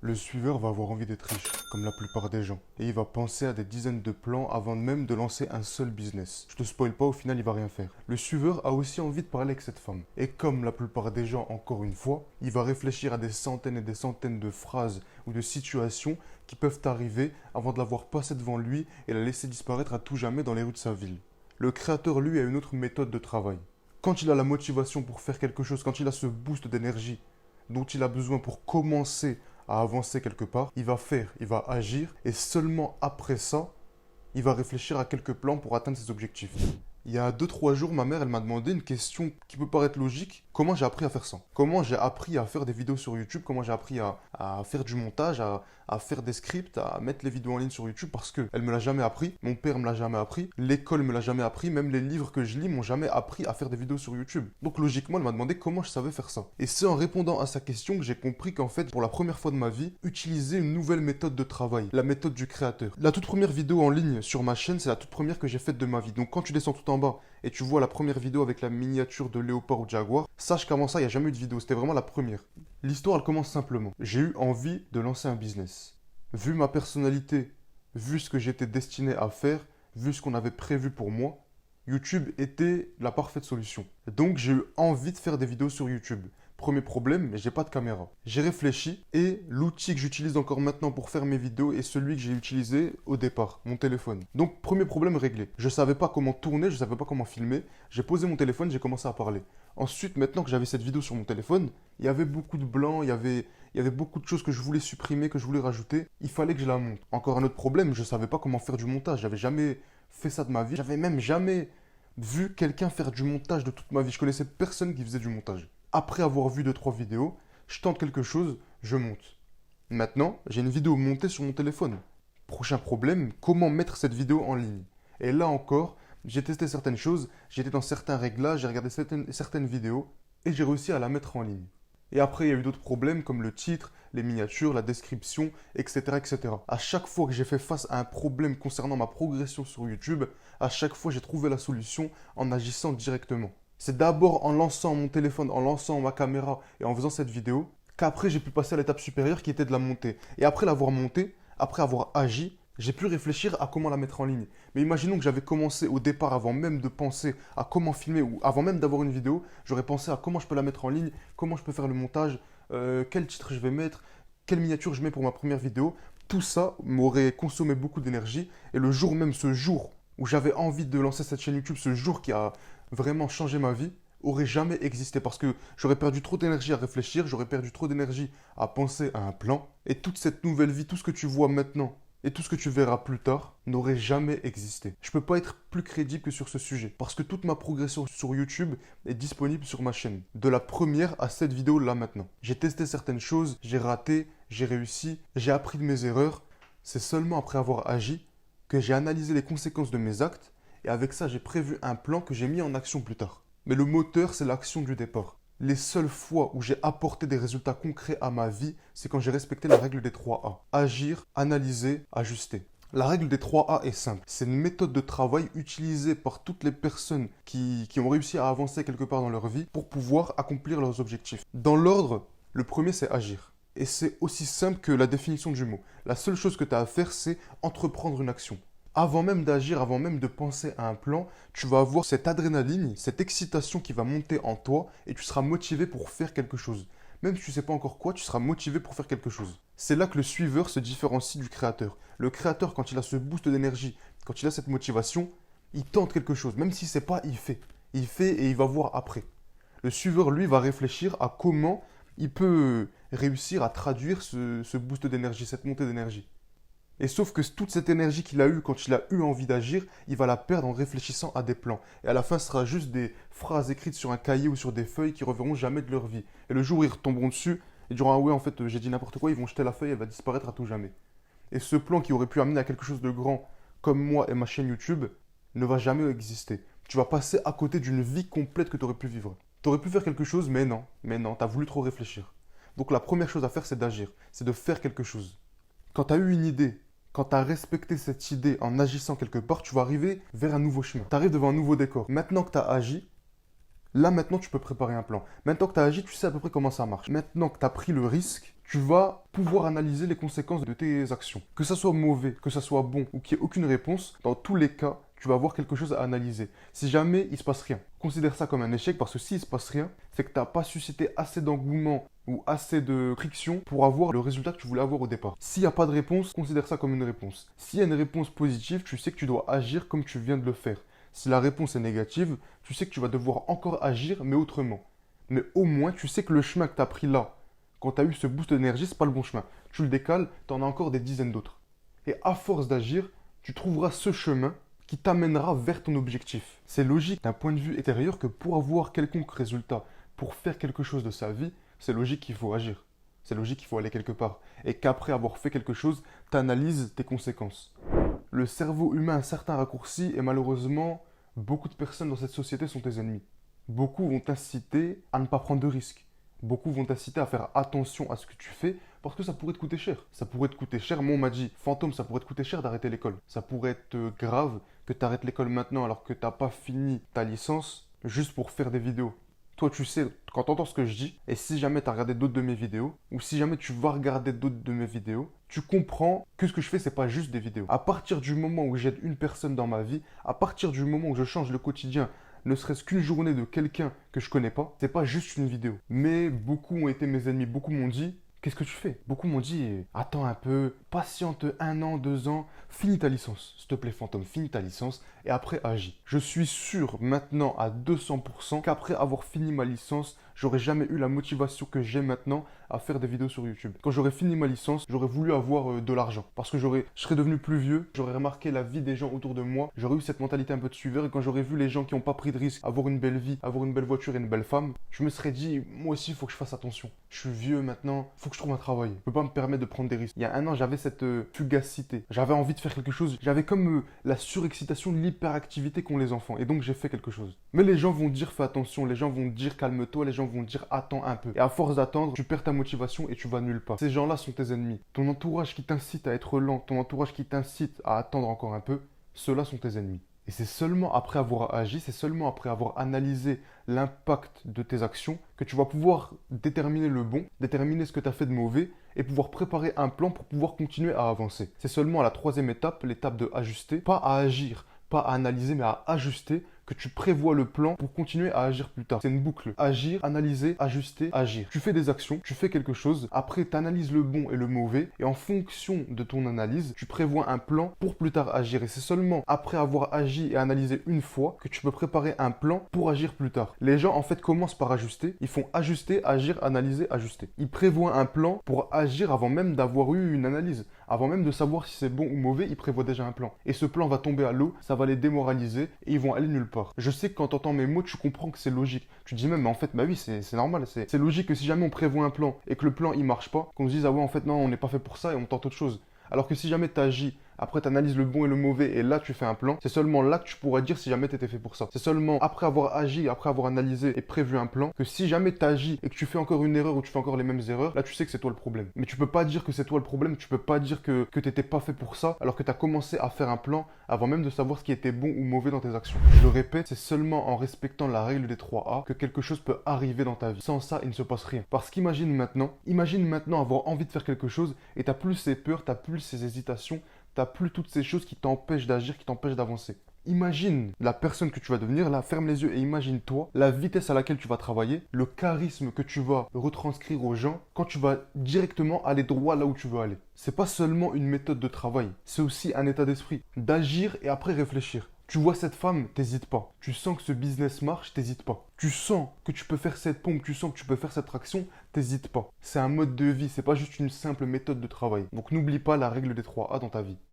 Le suiveur va avoir envie d'être riche, comme la plupart des gens, et il va penser à des dizaines de plans avant même de lancer un seul business. Je te spoil pas, au final il va rien faire. Le suiveur a aussi envie de parler avec cette femme, et comme la plupart des gens, encore une fois, il va réfléchir à des centaines et des centaines de phrases ou de situations qui peuvent arriver avant de la voir passer devant lui et la laisser disparaître à tout jamais dans les rues de sa ville. Le créateur, lui, a une autre méthode de travail. Quand il a la motivation pour faire quelque chose, quand il a ce boost d'énergie dont il a besoin pour commencer à avancer quelque part, il va faire, il va agir, et seulement après ça, il va réfléchir à quelques plans pour atteindre ses objectifs. Il y a 2 3 jours, ma mère, elle m'a demandé une question qui peut paraître logique. Comment j'ai appris à faire ça? Comment j'ai appris à faire des vidéos sur YouTube? Comment j'ai appris à faire du montage, à faire des scripts, à mettre les vidéos en ligne sur YouTube? Parce que elle me l'a jamais appris, mon père me l'a jamais appris, l'école me l'a jamais appris, même les livres que je lis m'ont jamais appris à faire des vidéos sur YouTube. Donc logiquement, elle m'a demandé comment je savais faire ça. Et c'est en répondant à sa question que j'ai compris qu'en fait, pour la première fois de ma vie, utiliser une nouvelle méthode de travail, la méthode du créateur. La toute première vidéo en ligne sur ma chaîne, c'est la toute première que j'ai faite de ma vie. Donc quand tu descends tout en bas et tu vois la première vidéo avec la miniature de léopard ou de jaguar, sache qu'avant ça, il n'y a jamais eu de vidéo. C'était vraiment la première. L'histoire, elle commence simplement. J'ai eu envie de lancer un business. Vu ma personnalité, vu ce que j'étais destiné à faire, vu ce qu'on avait prévu pour moi, YouTube était la parfaite solution. Donc j'ai eu envie de faire des vidéos sur YouTube. Premier problème, mais j'ai pas de caméra. J'ai réfléchi et l'outil que j'utilise encore maintenant pour faire mes vidéos est celui que j'ai utilisé au départ, mon téléphone. Donc premier problème réglé. Je savais pas comment tourner, je savais pas comment filmer. J'ai posé mon téléphone, j'ai commencé à parler. Ensuite, maintenant que j'avais cette vidéo sur mon téléphone, il y avait beaucoup de blancs, il y avait beaucoup de choses que je voulais supprimer, que je voulais rajouter. Il fallait que je la monte. Encore un autre problème, je savais pas comment faire du montage. J'avais jamais fait ça de ma vie. J'avais même jamais vu quelqu'un faire du montage de toute ma vie. Je connaissais personne qui faisait du montage. Après avoir vu 2 3 vidéos, je tente quelque chose, je monte. Maintenant, j'ai une vidéo montée sur mon téléphone. Prochain problème, comment mettre cette vidéo en ligne? Et là encore, j'ai testé certaines choses, j'étais dans certains réglages, j'ai regardé certaines vidéos et j'ai réussi à la mettre en ligne. Et après, il y a eu d'autres problèmes comme le titre, les miniatures, la description, etc., etc. À chaque fois que j'ai fait face à un problème concernant ma progression sur YouTube, à chaque fois j'ai trouvé la solution en agissant directement. C'est d'abord en lançant mon téléphone, en lançant ma caméra et en faisant cette vidéo qu'après j'ai pu passer à l'étape supérieure qui était de la monter. Et après l'avoir montée, après avoir agi, j'ai pu réfléchir à comment la mettre en ligne. Mais imaginons que j'avais commencé au départ avant même de penser à comment filmer ou avant même d'avoir une vidéo, j'aurais pensé à comment je peux la mettre en ligne, comment je peux faire le montage, quel titre je vais mettre, quelle miniature je mets pour ma première vidéo. Tout ça m'aurait consommé beaucoup d'énergie et le jour même, ce jour où j'avais envie de lancer cette chaîne YouTube, ce jour qui a vraiment changé ma vie, aurait jamais existé parce que j'aurais perdu trop d'énergie à réfléchir, j'aurais perdu trop d'énergie à penser à un plan et toute cette nouvelle vie, tout ce que tu vois maintenant et tout ce que tu verras plus tard n'aurait jamais existé. Je peux pas être plus crédible que sur ce sujet parce que toute ma progression sur YouTube est disponible sur ma chaîne. De la première à cette vidéo là maintenant. J'ai testé certaines choses, j'ai raté, j'ai réussi, j'ai appris de mes erreurs. C'est seulement après avoir agi que j'ai analysé les conséquences de mes actes et avec ça j'ai prévu un plan que j'ai mis en action plus tard. Mais le moteur, c'est l'action du départ. Les seules fois où j'ai apporté des résultats concrets à ma vie, c'est quand j'ai respecté la règle des 3 A. Agir, analyser, ajuster. La règle des 3 A est simple. C'est une méthode de travail utilisée par toutes les personnes qui ont réussi à avancer quelque part dans leur vie pour pouvoir accomplir leurs objectifs. Dans l'ordre, le premier c'est agir. Et c'est aussi simple que la définition du mot. La seule chose que tu as à faire, c'est entreprendre une action. Avant même d'agir, avant même de penser à un plan, tu vas avoir cette adrénaline, cette excitation qui va monter en toi et tu seras motivé pour faire quelque chose. Même si tu ne sais pas encore quoi, tu seras motivé pour faire quelque chose. C'est là que le suiveur se différencie du créateur. Le créateur, quand il a ce boost d'énergie, quand il a cette motivation, il tente quelque chose. Même s'il ne sait pas, il fait. Il fait et il va voir après. Le suiveur, lui, va réfléchir à comment il peut réussir à traduire ce boost d'énergie, cette montée d'énergie. Et sauf que toute cette énergie qu'il a eue quand il a eu envie d'agir, il va la perdre en réfléchissant à des plans. Et à la fin, ce sera juste des phrases écrites sur un cahier ou sur des feuilles qui reverront jamais de leur vie. Et le jour où ils retomberont dessus, ils diront ah ouais en fait j'ai dit n'importe quoi, ils vont jeter la feuille, elle va disparaître à tout jamais. Et ce plan qui aurait pu amener à quelque chose de grand, comme moi et ma chaîne YouTube, ne va jamais exister. Tu vas passer à côté d'une vie complète que tu aurais pu vivre. Tu aurais pu faire quelque chose, mais non, tu as voulu trop réfléchir. Donc la première chose à faire, c'est d'agir, c'est de faire quelque chose. Quand tu as eu une idée, quand tu as respecté cette idée en agissant quelque part, tu vas arriver vers un nouveau chemin. Tu arrives devant un nouveau décor. Maintenant que tu as agi, là maintenant tu peux préparer un plan. Maintenant que tu as agi, tu sais à peu près comment ça marche. Maintenant que tu as pris le risque, tu vas pouvoir analyser les conséquences de tes actions. Que ça soit mauvais, que ça soit bon ou qu'il n'y ait aucune réponse, dans tous les cas, tu vas avoir quelque chose à analyser. Si jamais il ne se passe rien, considère ça comme un échec parce que s'il ne se passe rien, c'est que tu n'as pas suscité assez d'engouement ou assez de friction pour avoir le résultat que tu voulais avoir au départ. S'il n'y a pas de réponse, considère ça comme une réponse. S'il y a une réponse positive, tu sais que tu dois agir comme tu viens de le faire. Si la réponse est négative, tu sais que tu vas devoir encore agir, mais autrement. Mais au moins, tu sais que le chemin que tu as pris là, quand tu as eu ce boost d'énergie, ce n'est pas le bon chemin. Tu le décales, tu en as encore des dizaines d'autres. Et à force d'agir, tu trouveras ce chemin qui t'amènera vers ton objectif. C'est logique d'un point de vue intérieur que pour avoir quelconque résultat, pour faire quelque chose de sa vie, c'est logique qu'il faut agir. C'est logique qu'il faut aller quelque part. Et qu'après avoir fait quelque chose, tu analyses tes conséquences. Le cerveau humain a un certain raccourci et malheureusement, beaucoup de personnes dans cette société sont tes ennemis. Beaucoup vont t'inciter à ne pas prendre de risques. Beaucoup vont t'inciter à faire attention à ce que tu fais parce que ça pourrait te coûter cher. Ça pourrait te coûter cher. Moi, on m'a dit, Fantôme, ça pourrait te coûter cher d'arrêter l'école. Ça pourrait être grave que tu arrêtes l'école maintenant alors que tu n'as pas fini ta licence juste pour faire des vidéos. Toi, tu sais, quand tu entends ce que je dis, et si jamais tu as regardé d'autres de mes vidéos, ou si jamais tu vas regarder d'autres de mes vidéos, tu comprends que ce que je fais, c'est pas juste des vidéos. À partir du moment où j'aide une personne dans ma vie, à partir du moment où je change le quotidien, ne serait-ce qu'une journée de quelqu'un que je connais pas, c'est pas juste une vidéo. Mais beaucoup ont été mes ennemis, beaucoup m'ont dit, qu'est-ce que tu fais? Beaucoup m'ont dit, attends un peu, patiente 1 an, 2 ans, finis ta licence. S'il te plaît, Fantôme, finis ta licence et après agis. Je suis sûr maintenant à 200% qu'après avoir fini ma licence, j'aurais jamais eu la motivation que j'ai maintenant à faire des vidéos sur YouTube. Quand j'aurais fini ma licence, j'aurais voulu avoir de l'argent parce que je serais devenu plus vieux, j'aurais remarqué la vie des gens autour de moi, j'aurais eu cette mentalité un peu de suiveur et quand j'aurais vu les gens qui n'ont pas pris de risque, avoir une belle vie, avoir une belle voiture et une belle femme, je me serais dit, moi aussi, il faut que je fasse attention. Je suis vieux maintenant, il faut que je trouve un travail. Je peux pas me permettre de prendre des risques. Il y a 1 an, j'avais cette fugacité. J'avais envie de faire quelque chose. J'avais comme la surexcitation, l'hyperactivité qu'ont les enfants. Et donc, j'ai fait quelque chose. Mais les gens vont dire, fais attention. Les gens vont dire, calme-toi. Les gens vont dire, attends un peu. Et à force d'attendre, tu perds ta motivation et tu vas nulle part. Ces gens-là sont tes ennemis. Ton entourage qui t'incite à être lent, ton entourage qui t'incite à attendre encore un peu, ceux-là sont tes ennemis. Et c'est seulement après avoir agi, c'est seulement après avoir analysé l'impact de tes actions que tu vas pouvoir déterminer le bon, déterminer ce que tu as fait de mauvais et pouvoir préparer un plan pour pouvoir continuer à avancer. C'est seulement à la 3e étape, l'étape de ajuster, pas à agir, pas à analyser, mais à ajuster, que tu prévois le plan pour continuer à agir plus tard. C'est une boucle. Agir, analyser, ajuster, agir. Tu fais des actions, tu fais quelque chose, après tu analyses le bon et le mauvais, et en fonction de ton analyse, tu prévois un plan pour plus tard agir. Et c'est seulement après avoir agi et analysé une fois que tu peux préparer un plan pour agir plus tard. Les gens en fait commencent par ajuster, ils font ajuster, agir, analyser, ajuster. Ils prévoient un plan pour agir avant même d'avoir eu une analyse. Avant même de savoir si c'est bon ou mauvais, ils prévoient déjà un plan. Et ce plan va tomber à l'eau, ça va les démoraliser et ils vont aller nulle part. Je sais que quand tu entends mes mots, tu comprends que c'est logique. Tu te dis même, mais en fait, bah oui, c'est normal. C'est logique que si jamais on prévoit un plan et que le plan il marche pas, qu'on se dise, ah ouais, en fait, non, on n'est pas fait pour ça et on tente autre chose. Alors que si jamais tu agis, après tu analyses le bon et le mauvais et là tu fais un plan, c'est seulement là que tu pourras dire si jamais tu étais fait pour ça. C'est seulement après avoir agi, après avoir analysé et prévu un plan, que si jamais tu agis et que tu fais encore une erreur ou tu fais encore les mêmes erreurs, là tu sais que c'est toi le problème. Mais tu peux pas dire que c'est toi le problème, tu peux pas dire que t'étais pas fait pour ça alors que tu as commencé à faire un plan avant même de savoir ce qui était bon ou mauvais dans tes actions. Je le répète, c'est seulement en respectant la règle des 3 A que quelque chose peut arriver dans ta vie. Sans ça, il ne se passe rien. Parce qu'imagine maintenant avoir envie de faire quelque chose et t'as plus ces peurs, t'as plus ces hésitations, t'as plus toutes ces choses qui t'empêchent d'agir, qui t'empêchent d'avancer. Imagine la personne que tu vas devenir, là, ferme les yeux et imagine-toi la vitesse à laquelle tu vas travailler, le charisme que tu vas retranscrire aux gens quand tu vas directement aller droit là où tu veux aller. C'est pas seulement une méthode de travail, c'est aussi un état d'esprit, d'agir et après réfléchir. Tu vois cette femme, t'hésites pas. Tu sens que ce business marche, t'hésites pas. Tu sens que tu peux faire cette pompe, tu sens que tu peux faire cette traction, t'hésites pas. C'est un mode de vie, c'est pas juste une simple méthode de travail. Donc n'oublie pas la règle des 3 A dans ta vie.